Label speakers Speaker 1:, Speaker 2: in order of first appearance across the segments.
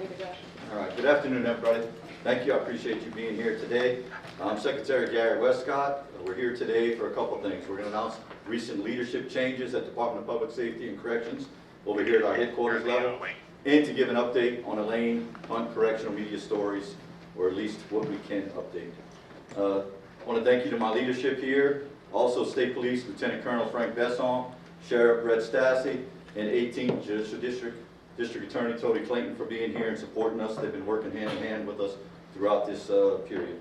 Speaker 1: introduction.
Speaker 2: All right, good afternoon, everybody. Thank you, I appreciate you being here today. I'm Secretary Gary Westcott. We're here today for a couple things. We're going to announce recent leadership changes at Department of Public Safety and Corrections over here at our headquarters level, and to give an update on Elayn Hunt Correctional Media Stories, or at least what we can update. I want to thank you to my leadership here, also State Police Lieutenant Colonel Frank Besson, Sheriff Brett Stassi, and 18th Judicial District Attorney Toby Clayton for being here and supporting us. They've been working hand in hand with us throughout this period.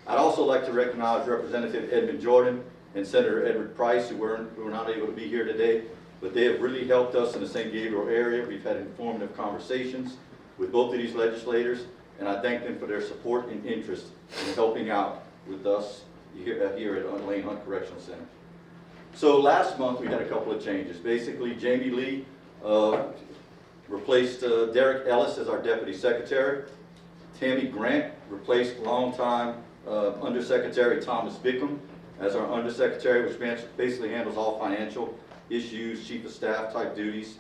Speaker 2: I'd also like to recognize Representative Edmund Jordan and Senator Edward Price, who were not able to be here today, but they have really helped us in the St. Gabriel area. We've had informative conversations with both of these legislators, and I thank them for their support and interest in helping out with us here at Elayn Hunt Correctional Center. So last month we had a couple of changes. Basically, Jamie Lee replaced Derek Ellis as our Deputy Secretary. Tammy Grant replaced longtime Undersecretary Thomas Bickham as our Undersecretary, which basically handles all financial issues, Chief of Staff type duties.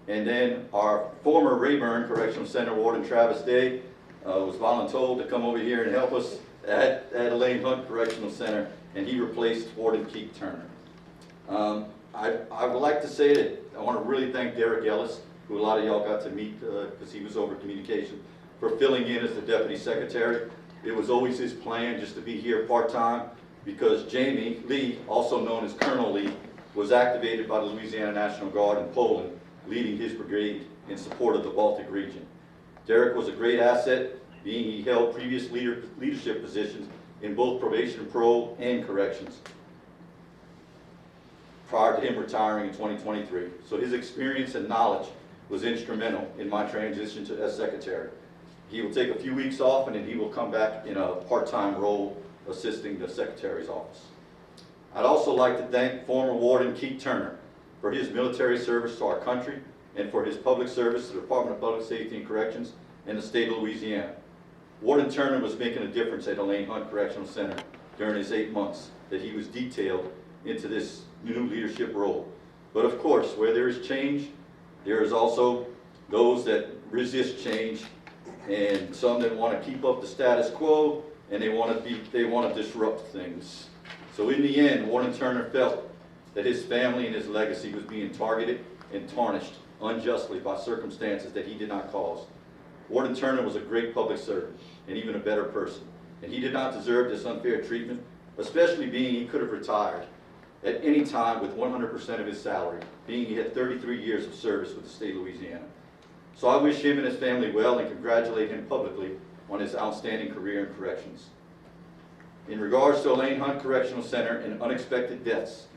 Speaker 2: And then our former Rayburn Correctional Center Warden Travis Day was voluntold to come over here and help us at Elayn Hunt Correctional Center, and he replaced Warden Keith Turner. I would like to say that I want to really thank Derek Ellis, who a lot of y'all got to meet because he was over communication, for filling in as the Deputy Secretary. It was always his plan just to be here part-time because Jamie Lee, also known as Colonel Lee, was activated by the Louisiana National Guard in Poland, leading his brigade in support of the Baltic region. Derek was a great asset, being he held previous leadership positions in both probation and parole and corrections prior to him retiring in 2023. So his experience and knowledge was instrumental in my transition as Secretary. He will take a few weeks off and then he will come back in a part-time role assisting the Secretary's office. I'd also like to thank former Warden Keith Turner for his military service to our country and for his public service to the Department of Public Safety and Corrections in the state of Louisiana. Warden Turner was making a difference at Elayn Hunt Correctional Center during his 8 months that he was detailed into this new leadership role. But of course, where there is change, there is also those that resist change, and some that want to keep up the status quo, and they want to disrupt things. So in the end, Warden Turner felt that his family and his legacy was being targeted and tarnished unjustly by circumstances that he did not cause. Warden Turner was a great public servant and even a better person, and he did not deserve this unfair treatment, especially being he could have retired at any time with 100% of his salary, being he had 33 years of service with the state of Louisiana. So I wish him and his family well and congratulate him publicly on his outstanding career in corrections. In regards to Elayn Hunt Correctional Center and unexpected deaths,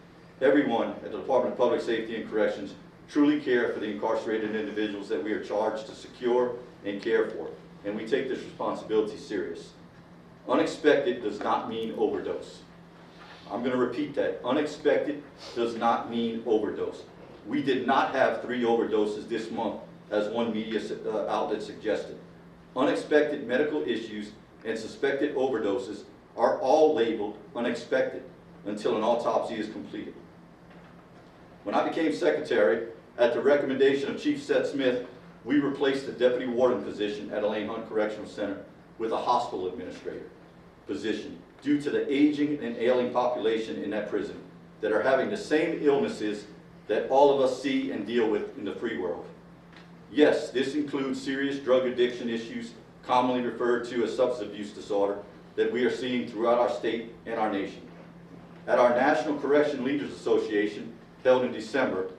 Speaker 2: everyone at the Department of Public Safety and Corrections truly care for the incarcerated individuals that we are charged to secure and care for, and we take this responsibility serious. Unexpected does not mean overdose. I'm going to repeat that. Unexpected does not mean overdose. We did not have 3 overdoses this month, as one media outlet suggested. Unexpected medical issues and suspected overdoses are all labeled unexpected until an autopsy is completed. When I became Secretary, at the recommendation of Chief Seth Smith, we replaced the Deputy Warden position at Elayn Hunt Correctional Center with a hospital administrator position due to the aging and ailing population in that prison that are having the same illnesses that all of us see and deal with in the free world. Yes, this includes serious drug addiction issues, commonly referred to as substance abuse disorder, that we are seeing throughout our state and our nation. At our National Correction Leaders Association, held in December,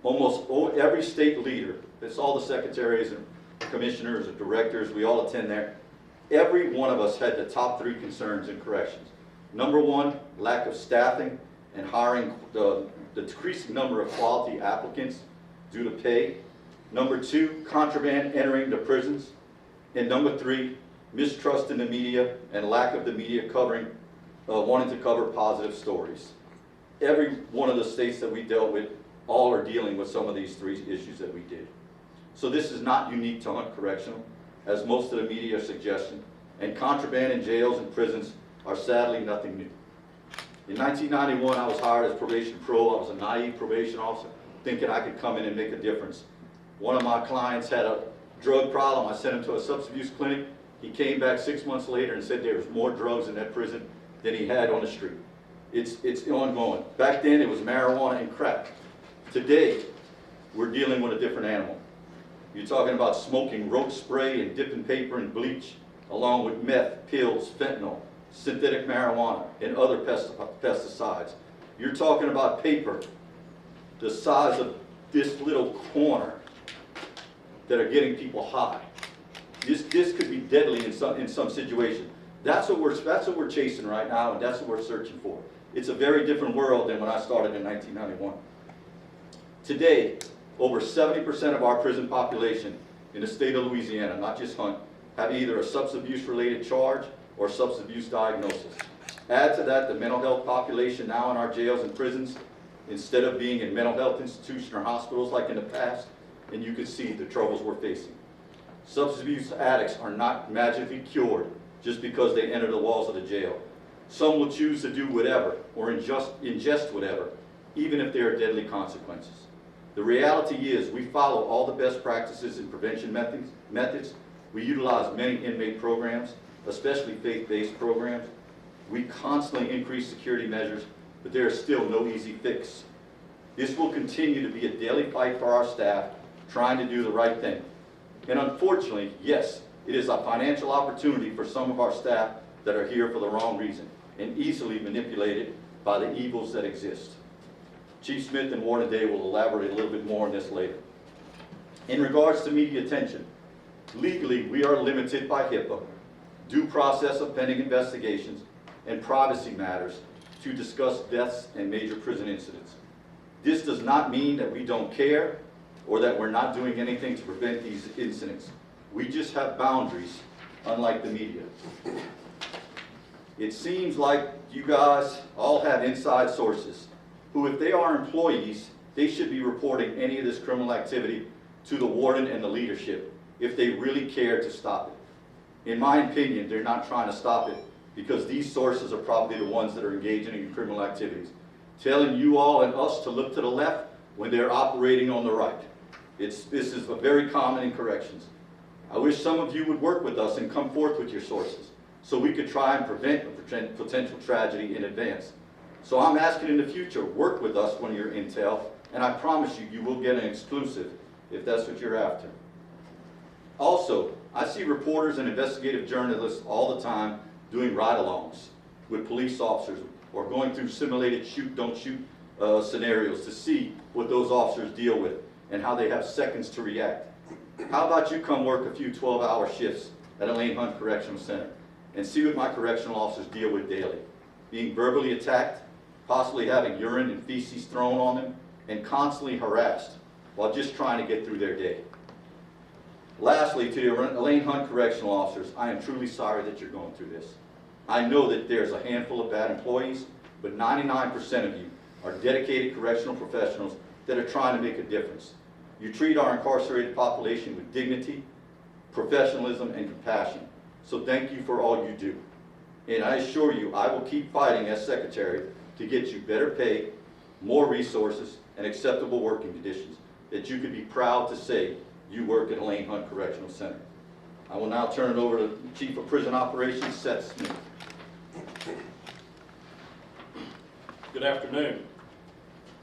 Speaker 2: almost every state leader, that's all the secretaries and commissioners and directors, we all attend there, every one of us had the top 3 concerns in corrections. Number 1, lack of staffing and hiring, the decreasing number of quality applicants due to pay. Number 2, contraband entering the prisons. And number 3, mistrust in the media and lack of the media covering, wanting to cover positive stories. Every one of the states that we dealt with all are dealing with some of these 3 issues that we did. So this is not unique to Hunt Correctional, as most of the media are suggesting, and contraband in jails and prisons are sadly nothing new. In 1991, I was hired as probation pro. I was a naive probation officer, thinking I could come in and make a difference. One of my clients had drug problem. I sent him to a substance abuse clinic. He came back 6 months later and said there was more drugs in that prison than he had on the street. It's ongoing. Back then it was marijuana and crack. Today, we're dealing with a different animal. You're talking about smoking roach spray and dipping paper in bleach, along with meth, pills, fentanyl, synthetic marijuana, and other pesticides. You're talking about paper the size of this little corner that are getting people high. This could be deadly in some situation. That's what we're chasing right now, and that's what we're searching for. It's a very different world than when I started in 1991. Today, over 70% of our prison population in the state of Louisiana, not just Hunt, have either a substance abuse related charge or substance abuse diagnosis. Add to that the mental health population now in our jails and prisons, instead of being in mental health institutions or hospitals like in the past, and you can see the troubles we're facing. Substance abuse addicts are not magically cured just because they enter the walls of the jail. Some will choose to do whatever or ingest whatever, even if there are deadly consequences. The reality is we follow all the best practices in prevention methods. We utilize many inmate programs, especially faith-based programs. We constantly increase security measures, but there is still no easy fix. This will continue to be a daily fight for our staff, trying to do the right thing. And unfortunately, yes, it is a financial opportunity for some of our staff that are here for the wrong reason and easily manipulated by the evils that exist. Chief Smith and Warden Day will elaborate a little bit more on this later. In regards to media attention, legally we are limited by HIPAA, due process of pending investigations, and privacy matters to discuss deaths and major prison incidents. This does not mean that we don't care or that we're not doing anything to prevent these incidents. We just have boundaries, unlike the media. It seems like you guys all have inside sources who, if they are employees, they should be reporting any of this criminal activity to the warden and the leadership if they really care to stop it. In my opinion, they're not trying to stop it because these sources are probably the ones that are engaging in criminal activities, telling you all and us to look to the left when they're operating on the right. This is very common in corrections. I wish some of you would work with us and come forth with your sources so we could try and prevent a potential tragedy in advance. So I'm asking in the future, work with us when you're intel, and I promise you, you will get an exclusive if that's what you're after. Also, I see reporters and investigative journalists all the time doing ride-alongs with police officers or going through simulated shoot, don't shoot scenarios to see what those officers deal with and how they have seconds to react. How about you come work a few 12-hour shifts at Elayn Hunt Correctional Center and see what my correctional officers deal with daily? Being verbally attacked, possibly having urine and feces thrown on them, and constantly harassed while just trying to get through their day. Lastly, to the Elayn Hunt Correctional Officers, I am truly sorry that you're going through this. I know that there's a handful of bad employees, but 99% of you are dedicated correctional professionals that are trying to make a difference. You treat our incarcerated population with dignity, professionalism, and compassion. So thank you for all you do. And I assure you, I will keep fighting as Secretary to get you better pay, more resources, and acceptable working conditions that you could be proud to say you work at Elayn Hunt Correctional Center. I will now turn it over to Chief of Prison Operations, Seth Smith.
Speaker 1: Good afternoon.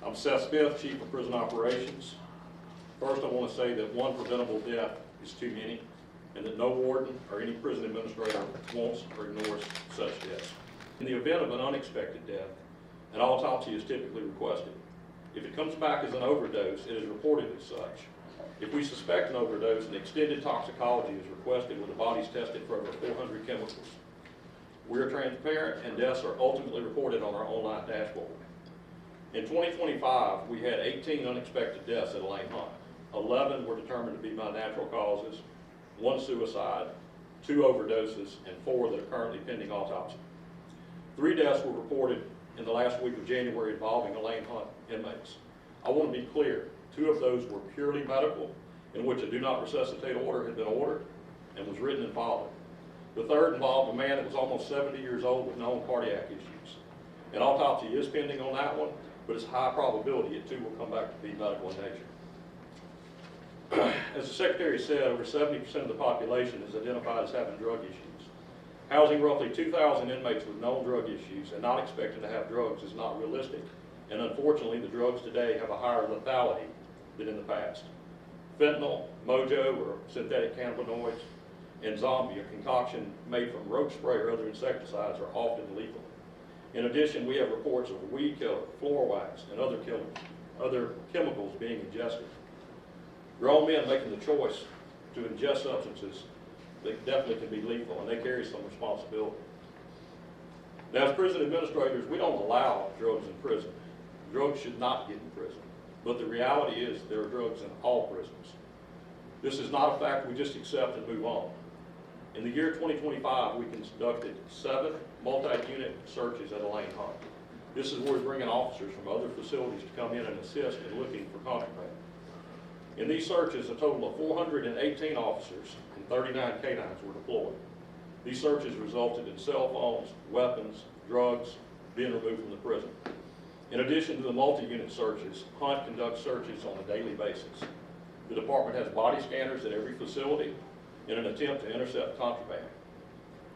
Speaker 1: I'm Seth Smith, Chief of Prison Operations. First, I want to say that one preventable death is too many, and that no warden or any prison administrator wants or ignores such deaths. In the event of an unexpected death, an autopsy is typically requested. If it comes back as an overdose, it is reported as such. If we suspect an overdose, an extended toxicology is requested with the bodies tested for over 400 chemicals. We are transparent, and deaths are ultimately reported on our online dashboard. In 2025, we had 18 unexpected deaths at Elayn Hunt. 11 were determined to be by natural causes, 1 suicide, 2 overdoses, and 4 that are currently pending autopsy. 3 deaths were reported in the last week of January involving Elayn Hunt inmates. I want to be clear, 2 of those were purely medical, in which a do not resuscitate order had been ordered and was written and followed. The 3rd involved a man that was almost 70 years old with known cardiac issues. An autopsy is pending on that one, but it's high probability that 2 will come back to be medical in nature. As the Secretary said, over 70% of the population is identified as having drug issues. Housing roughly 2,000 inmates with known drug issues and not expected to have drugs is not realistic. And unfortunately, the drugs today have a higher lethality than in the past. Fentanyl, mojo, or synthetic cannabinoids, and zombie, a concoction made from roach spray or other insecticides, are often lethal. In addition, we have reports of weed killer, floor wax, and other chemicals being ingested. Grown men making the choice to ingest substances that definitely can be lethal, and they carry some responsibility. Now, as prison administrators, we don't allow drugs in prison. Drugs should not get in prison. But the reality is there are drugs in all prisons. This is not a fact we just accept and move on. In the year 2025, we conducted 7 multi-unit searches at Elayn Hunt. This is where we bring in officers from other facilities to come in and assist in looking for contraband. In these searches, a total of 418 officers and 39 canines were deployed. These searches resulted in cell phones, weapons, drugs being removed from the prison. In addition to the multi-unit searches, Hunt conducts searches on a daily basis. The department has body scanners at every facility in an attempt to intercept contraband.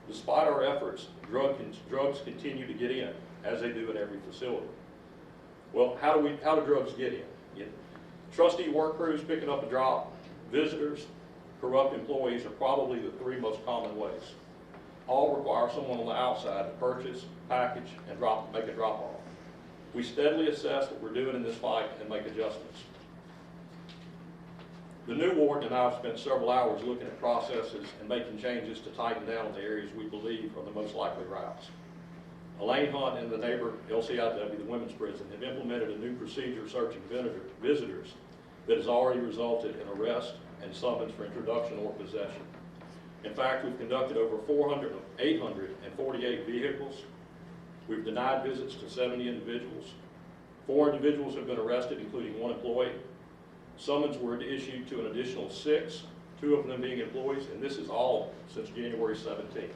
Speaker 1: Despite our efforts, drugs continue to get in, as they do at every facility. Well, how do drugs get in? Trustee work crews picking up a drop, visitors, corrupt employees are probably the 3 most common ways. All require someone on the outside to purchase, package, and make a drop-off. We steadily assess what we're doing in this fight and make adjustments. The new warden and I have spent several hours looking at processes and making changes to tighten down on the areas we believe are the most likely routes. Elayn Hunt and the neighbor LCIW, the women's prison, have implemented a new procedure searching visitors that has already resulted in arrest and summons for introduction or possession. In fact, we've conducted over 848 vehicles. We've denied visits to 70 individuals. 4 individuals have been arrested, including 1 employee. Summons were issued to an additional 6, 2 of them being employees, and this is all since January 17th.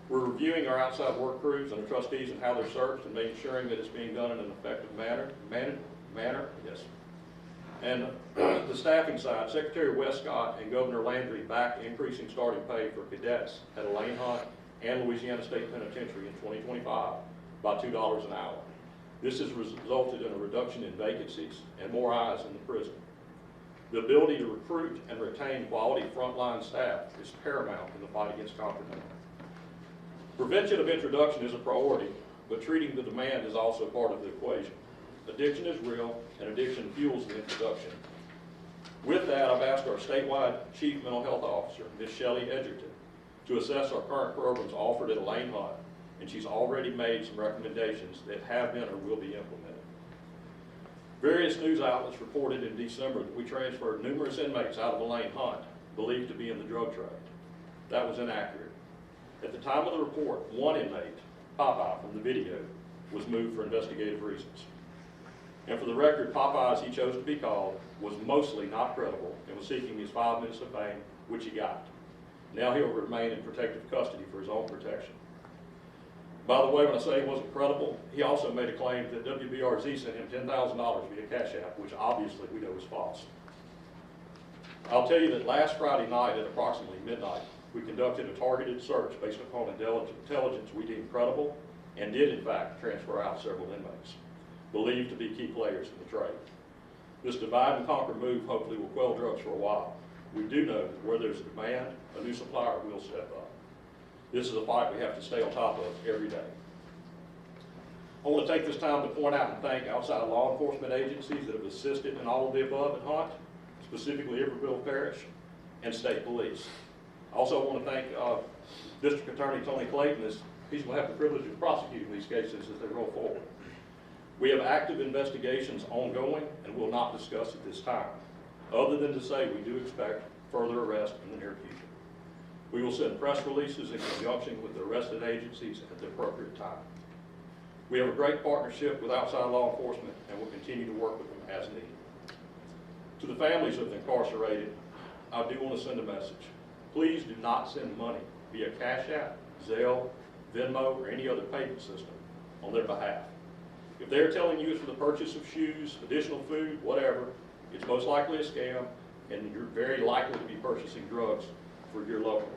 Speaker 1: We're reviewing our outside work crews and the trustees and how they're searched and making sure that it's being done in an effective manner. Yes. And the staffing side, Secretary Westcott and Governor Landry backed increasing starting pay for cadets at Elayn Hunt and Louisiana State Penitentiary in 2025 by $2 an hour. This has resulted in a reduction in vacancies and more eyes in the prison. The ability to recruit and retain quality frontline staff is paramount in the fight against contraband. Prevention of introduction is a priority, but treating the demand is also part of the equation. Addiction is real, and addiction fuels the introduction. With that, I've asked our statewide Chief Mental Health Officer, Ms. Shelley Edgerton, to assess our current programs offered at Elayn Hunt, and she's already made some recommendations that have been or will be implemented. Various news outlets reported in December that we transferred numerous inmates out of Elayn Hunt, believed to be in the drug trade. That was inaccurate. At the time of the report, 1 inmate, Popeye from the video, was moved for investigative reasons. And for the record, Popeye, as he chose to be called, was mostly not credible and was seeking his 5 minutes of fame, which he got. Now he'll remain in protective custody for his own protection. By the way, when I say he wasn't credible, he also made a claim that WBRZ sent him $10,000 via Cash App, which obviously we know is false. I'll tell you that last Friday night at approximately midnight, we conducted a targeted search based upon intelligence we deemed credible and did in fact transfer out several inmates, believed to be key players in the trade. This divide and conquer move hopefully will quell drugs for a while. We do know that where there's a demand, a new supplier will step up. This is a fight we have to stay on top of every day. I want to take this time to point out and thank outside law enforcement agencies that have assisted in all of the above at Hunt, specifically Iberville Parish and State Police. I also want to thank District Attorney Tony Clayton, as he's going to have the privilege of prosecuting these cases as they roll forward. We have active investigations ongoing and will not discuss at this time, other than to say we do expect further arrest in the near future. We will send press releases in conjunction with the arrested agencies at the appropriate time. We have a great partnership with outside law enforcement and will continue to work with them as needed. To the families of the incarcerated, I do want to send a message. Please do not send money via Cash App, Zelle, Venmo, or any other payment system on their behalf. If they're telling you it's for the purchase of shoes, additional food, whatever, it's most likely a scam, and you're very likely to be purchasing drugs for your loved one.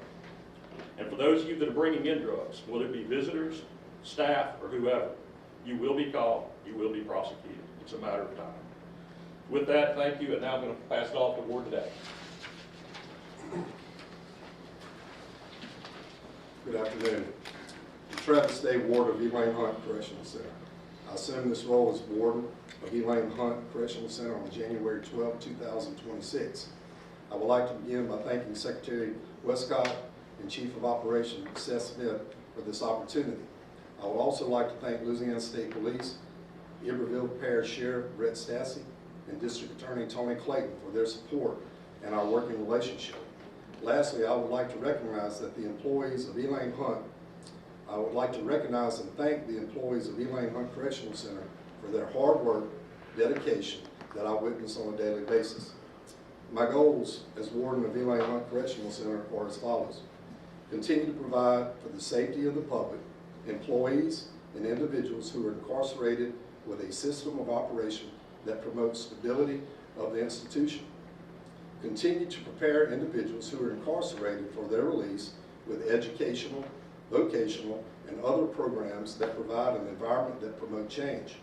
Speaker 1: And for those of you that are bringing in drugs, whether it be visitors, staff, or whoever, you will be called, you will be prosecuted. It's a matter of time. With that, thank you, and now I'm going to pass it off to Ward today.
Speaker 3: Good afternoon. I'm Travis Day, Ward of Elayn Hunt Correctional Center. I assumed this role as Warden of Elayn Hunt Correctional Center on January 12, 2026. I would like to begin by thanking Secretary Westcott and Chief of Operations Seth Smith for this opportunity. I would also like to thank Louisiana State Police, Iberville Parish Sheriff Brett Stassi, and District Attorney Tony Clayton for their support and our working relationship. Lastly, I would like to recognize that the employees of Elayn Hunt, I would like to recognize and thank the employees of Elayn Hunt Correctional Center for their hard work, dedication that I witness on a daily basis. My goals as Warden of Elayn Hunt Correctional Center are as follows. Continue to provide for the safety of the public, employees, and individuals who are incarcerated with a system of operation that promotes stability of the institution. Continue to prepare individuals who are incarcerated for their release with educational, vocational, and other programs that provide an environment that promote change.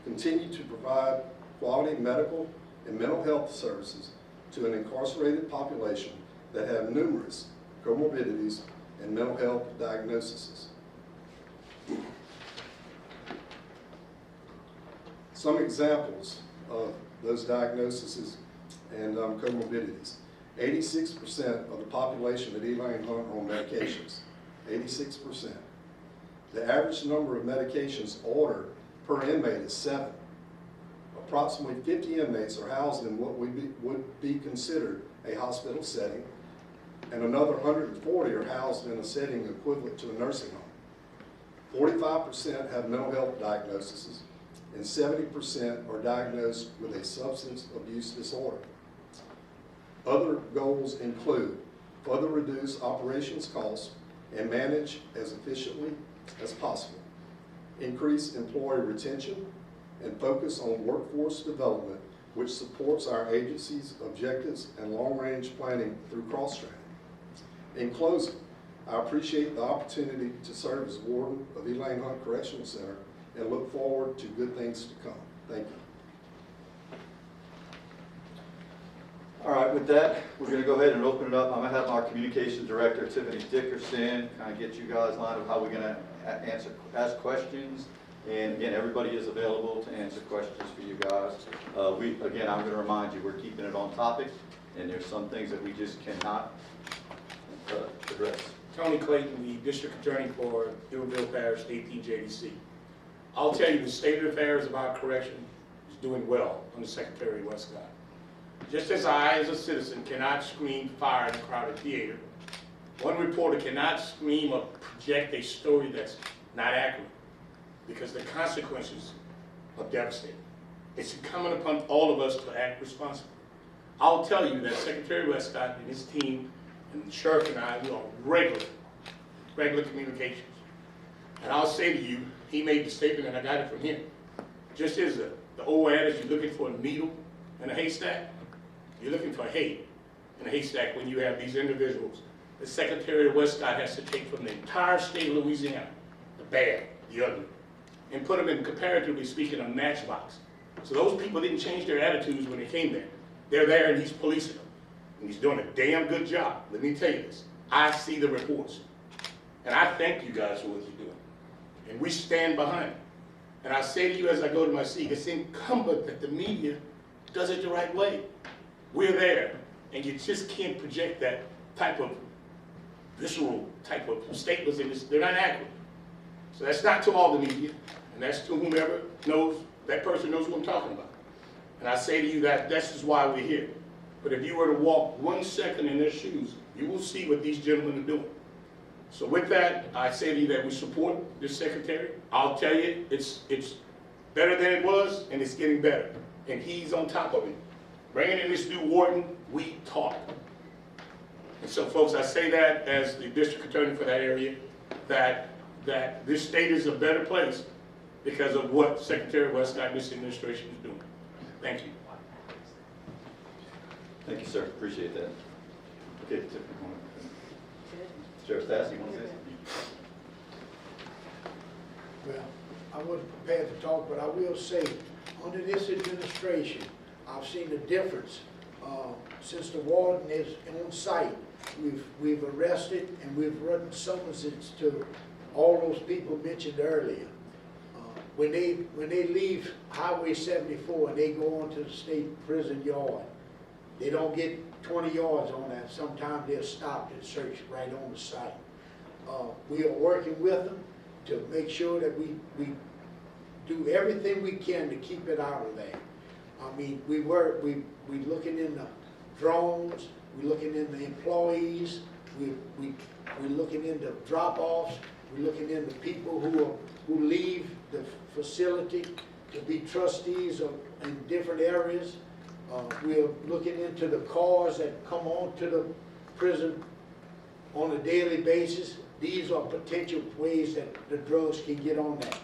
Speaker 3: Continue to provide quality medical and mental health services to an incarcerated population that have numerous comorbidities and mental health diagnoses. Some examples of those diagnoses and comorbidities. 86% of the population at Elayn Hunt are on medications. 86%. The average number of medications ordered per inmate is 7. Approximately 50 inmates are housed in what would be considered a hospital setting, and another 140 are housed in a setting equivalent to a nursing home. 45% have mental health diagnoses, and 70% are diagnosed with a substance abuse disorder. Other goals include further reduce operations costs and manage as efficiently as possible, increase employee retention, and focus on workforce development, which supports our agency's objectives and long-range planning through cross-training. In closing, I appreciate the opportunity to serve as Warden of Elayn Hunt Correctional Center and look forward to good things to come. Thank you.
Speaker 2: All right, with that, we're going to go ahead and open it up. I'm going to have our Communications Director, Tiffany Dickerson, kind of get you guys lined up how we're going to ask questions. And again, everybody is available to answer questions for you guys. Again, I'm going to remind you, we're keeping it on topic, and there's some things that we just cannot address.
Speaker 4: Tony Clayton, the District Attorney for Iberville Parish, 18 JDC. I'll tell you, the state of affairs of our correction is doing well under Secretary Westcott. Just as I, as a citizen, cannot scream fire in a crowded theater, one reporter cannot scream or project a story that's not accurate, because the consequences are devastating. It's incumbent upon all of us to act responsibly. I'll tell you that Secretary Westcott and his team and the sheriff and I, we are regular communications. And I'll say to you, he made the statement and I got it from him. Just as the old adage, you're looking for a needle in a haystack, you're looking for hay in a haystack when you have these individuals that Secretary Westcott has to take from the entire state of Louisiana, the bad, the ugly, and put them in, comparatively speaking, a matchbox. So those people didn't change their attitudes when they came there. They're there and he's policing them. And he's doing a damn good job. Let me tell you this. I see the reports. And I thank you guys for what you're doing. And we stand behind it. And I say to you as I go to my seat, it's incumbent that the media does it the right way. We're there. And you just can't project that type of visceral type of statements in this. They're not accurate. So that's not to all the media. And that's to whomever knows, that person knows what I'm talking about. And I say to you that this is why we're here. But if you were to walk 1 second in their shoes, you will see what these gentlemen are doing. So with that, I say to you that we support this secretary. I'll tell you, it's better than it was, and it's getting better. And he's on top of it. Bringing in this new warden, we talk. And so folks, I say that as the district attorney for that area, that this state is a better place because of what Secretary Westcott and this administration is doing. Thank you.
Speaker 2: Thank you, sir. Appreciate that. Okay, Tiffany, you want to- Sheriff Stassi, you want to say something?
Speaker 5: Well, I wasn't prepared to talk, but I will say, under this administration, I've seen a difference. Since the warden is on site, we've arrested and we've written summonses to all those people mentioned earlier. When they leave Highway 74 and they go on to the state prison yard, they don't get 20 yards on that. Sometimes they're stopped and searched right on the site. We are working with them to make sure that we do everything we can to keep it out of there. I mean, we looking in the drones, we looking in the employees, we looking into drop-offs, we looking into people who leave the facility to be trustees in different areas. We're looking into the cars that come on to the prison on a daily basis. These are potential ways that the drugs can get on there.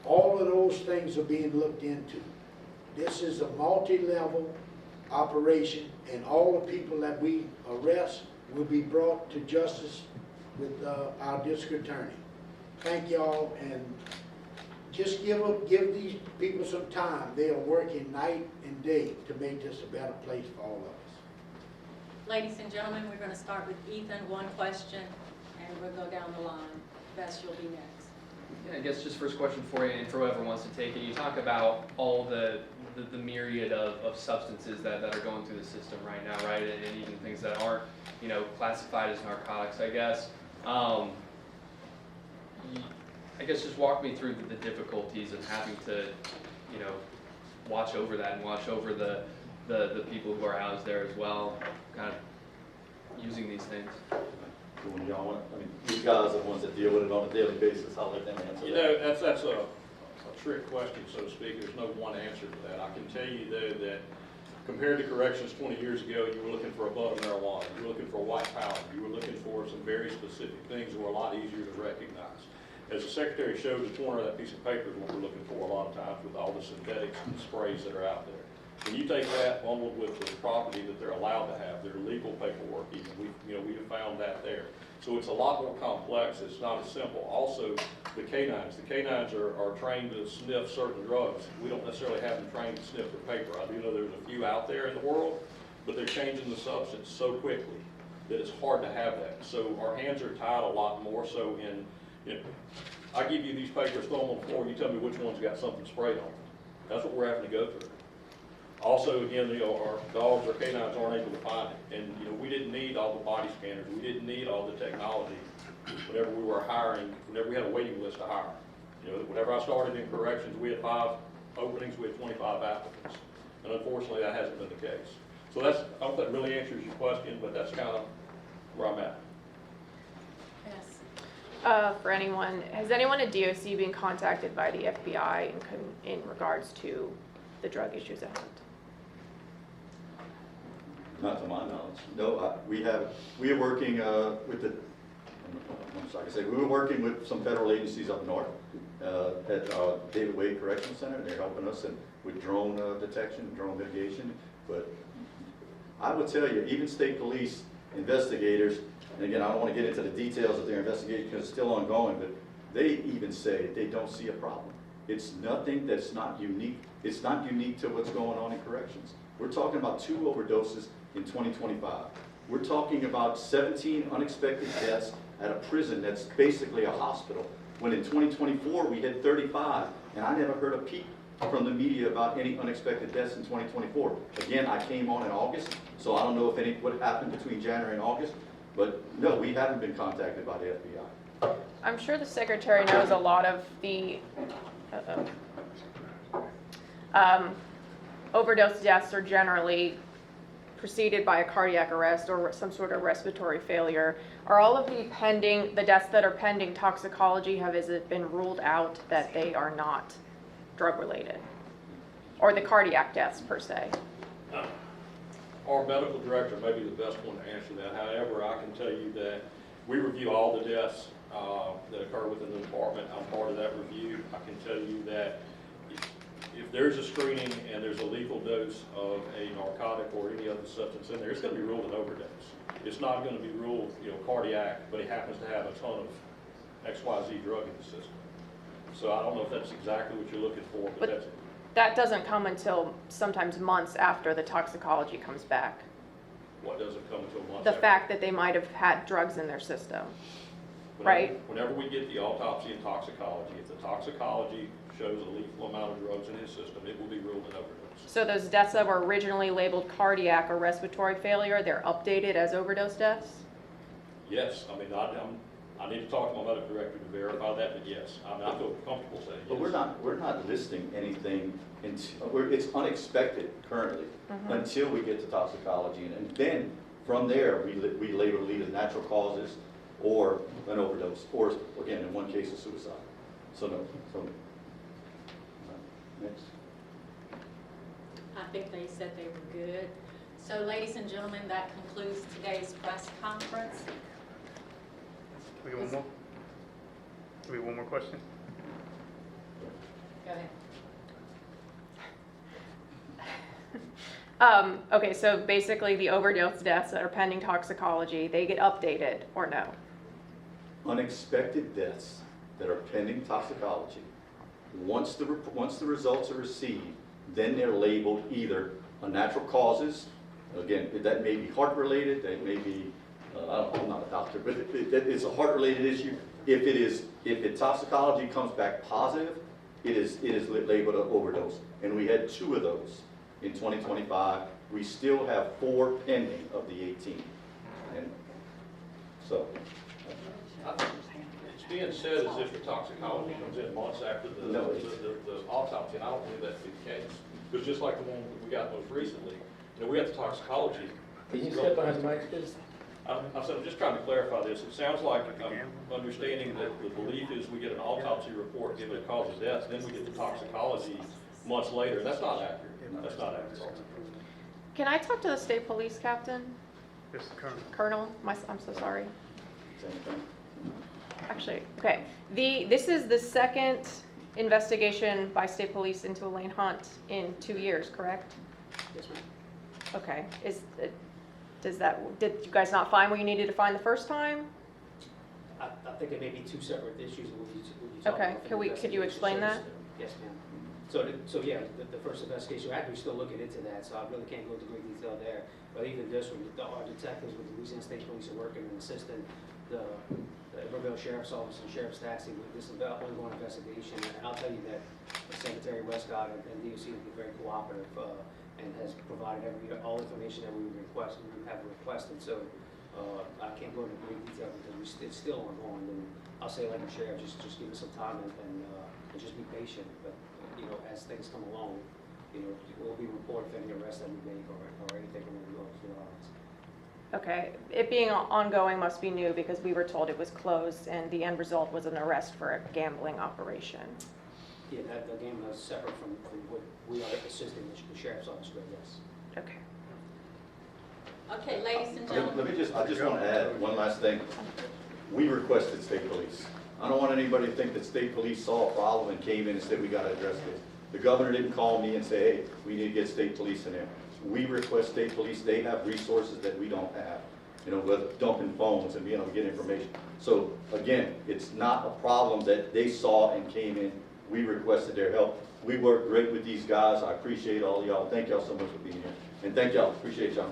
Speaker 5: All of those things are being looked into. This is a multi-level operation, and all the people that we arrest will be brought to justice with our district attorney. Thank y'all, and just give these people some time. They are working night and day to make this a better place for all of us.
Speaker 6: Ladies and gentlemen, we're going to start with Ethan, one question, and we'll go down the line. Bess, you'll be next.
Speaker 7: Yeah, I guess just first question for you, and for whoever wants to take it. You talk about all the myriad of substances that are going through the system right now, right? And even things that aren't, classified as narcotics, I guess. I guess just walk me through the difficulties of having to, watch over that and watch over the people who are housed there as well, kind of using these things.
Speaker 2: When y'all want, these guys are the ones that deal with it on a daily basis. I'll let them answer that.
Speaker 1: That's a trick question, so to speak. There's no one answer to that. I can tell you, though, that compared to corrections 20 years ago, you were looking for a butt of marijuana, you were looking for white powder, you were looking for some very specific things that were a lot easier to recognize. As the secretary showed, the corner of that piece of paper is what we're looking for a lot of times with all the synthetics and sprays that are out there. When you take that bundled with the property that they're allowed to have, their legal paperwork even, we have found that there. So it's a lot more complex. It's not as simple. Also, the canines. The canines are trained to sniff certain drugs. We don't necessarily have them trained to sniff the paper. I do know there's a few out there in the world, but they're changing the substance so quickly that it's hard to have that. So our hands are tied a lot more so in, I give you these papers, throw them on the floor, you tell me which one's got something sprayed on it. That's what we're having to go through. Also, again, our dogs or canines aren't able to find it. And, we didn't need all the body scanners. We didn't need all the technology whenever we were hiring, whenever we had a waiting list to hire. Whenever I started in corrections, we had 5 openings, we had 25 applicants. And unfortunately, that hasn't been the case. So I hope that really answers your question, but that's kind of where I'm at.
Speaker 6: Yes.
Speaker 8: For anyone, has anyone at DOC been contacted by the FBI in regards to the drug issues at Hunt?
Speaker 2: Not to my knowledge. No, we are working with the, I'm sorry to say, we were working with some federal agencies up north at David Wade Correctional Center. They're helping us with drone detection, drone mitigation. But I would tell you, even state police investigators, and again, I don't want to get into the details of their investigation because it's still ongoing, but they even say they don't see a problem. It's nothing that's not unique. It's not unique to what's going on in corrections. We're talking about 2 overdoses in 2025. We're talking about 17 unexpected deaths at a prison that's basically a hospital, when in 2024 we had 35, and I never heard a peep from the media about any unexpected deaths in 2024. Again, I came on in August, so I don't know if what happened between January and August, but no, we haven't been contacted by the FBI.
Speaker 8: I'm sure the secretary knows a lot of the overdose deaths are generally preceded by a cardiac arrest or some sort of respiratory failure. Are all of the deaths that are pending toxicology, has it been ruled out that they are not drug related? Or the cardiac deaths per se?
Speaker 1: Our medical director may be the best one to answer that. However, I can tell you that we review all the deaths that occur within the department. I'm part of that review. I can tell you that if there's a screening and there's a lethal dose of a narcotic or any other substance in there, it's gonna be ruled an overdose. It's not gonna be ruled, cardiac, but it happens to have a ton of XYZ drug in the system. So I don't know if that's exactly what you're looking for, but
Speaker 8: But
Speaker 1: that's,
Speaker 8: that doesn't come until sometimes months after the toxicology comes back.
Speaker 1: what doesn't come until months
Speaker 8: The
Speaker 1: after.
Speaker 8: fact that they might have had drugs in their system. right.
Speaker 1: Whenever we get the autopsy and toxicology, if the toxicology shows a lethal amount of drugs in his system, it will be ruled an overdose.
Speaker 8: So those deaths that were originally labeled cardiac or respiratory failure, they're updated as overdose deaths?
Speaker 1: Yes, I mean, I need to talk to my medical director to verify that, but yes, I feel comfortable saying yes.
Speaker 2: But we're not listing anything, it's unexpected currently, until we get to toxicology, and then from there, we label it either natural causes or an overdose, or again, in one case, a suicide. So no, next.
Speaker 6: I think they said they were good. So ladies and gentlemen, that concludes today's press conference.
Speaker 9: We got one more? We one more question?
Speaker 6: Go ahead.
Speaker 8: Okay, so basically the overdose deaths that are pending toxicology, they get updated or no?
Speaker 2: Unexpected deaths that are pending toxicology, once the results are received, then they're labeled either a natural causes, again, that may be heart-related, that may be, I'm not a doctor, but it's a heart-related issue. If toxicology comes back positive, it is labeled an overdose. And we had 2 of those in 2025. We still have 4 pending of the 18. And so,
Speaker 1: It's being said as if the toxicology comes in months after the
Speaker 2: No,
Speaker 1: autopsy, and I don't believe that to be the case. Because just like the one we got most recently, we got the toxicology.
Speaker 10: Can you step behind the mic, please?
Speaker 1: I'm just trying to clarify this. It sounds like I'm understanding that the belief is we get an autopsy report giving a cause of death, then we get the toxicology months later. That's not accurate. That's not accurate.
Speaker 8: Can I talk to the state police captain?
Speaker 9: Yes, Colonel.
Speaker 8: Colonel, I'm so sorry.
Speaker 2: same thing.
Speaker 8: Actually, okay. This is the second investigation by state police into Elayn Hunt in 2 years, correct?
Speaker 10: Yes, ma'am.
Speaker 8: Okay, did you guys not find what you needed to find the first time?
Speaker 10: I think it may be 2 separate issues when you talk
Speaker 8: Okay,
Speaker 10: about the
Speaker 8: could you
Speaker 10: investigation
Speaker 8: explain that?
Speaker 10: service. Yes, ma'am. So yeah, the first investigation, we're still looking into that, so I really can't go into great detail there. But even this one, our detectives with the Louisiana State Police are working and assisting the Iberville Sheriff's Office and Sheriff's Taxi with this ongoing investigation. And I'll tell you that Secretary Westcott and DOC have been very cooperative and has provided all information that we have requested. So I can't go into great detail because it's still ongoing. And I'll say, like the sheriff, just give us some time and just be patient. But as things come along, we'll be reporting for any arrests that we make or anything when we go through our eyes.
Speaker 8: Okay, it being ongoing must be new because we were told it was closed and the end result was an arrest for a gambling operation.
Speaker 10: Yeah, that game is separate from what we are assisting the sheriff's office with, yes.
Speaker 8: Okay.
Speaker 6: Okay, ladies and gentlemen.
Speaker 2: I just want to add one last thing. We requested state police. I don't want anybody to think that state police saw a problem and came in and said, we got to address this. The governor didn't call me and say, hey, we need to get state police in there. We request state police. They have resources that we don't have, with dumping phones and being able to get information. So again, it's not a problem that they saw and came in. We requested their help. We work great with these guys. I appreciate all y'all. Thank y'all so much for being here. And thank y'all. Appreciate y'all.